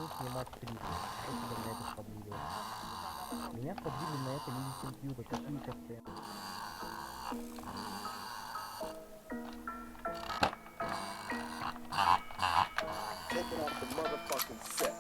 хочу снимать клипы. Что тебе на это подвигло? Меня подвигли на это не YouTube, какие кассеты. Take it off the motherfucking set.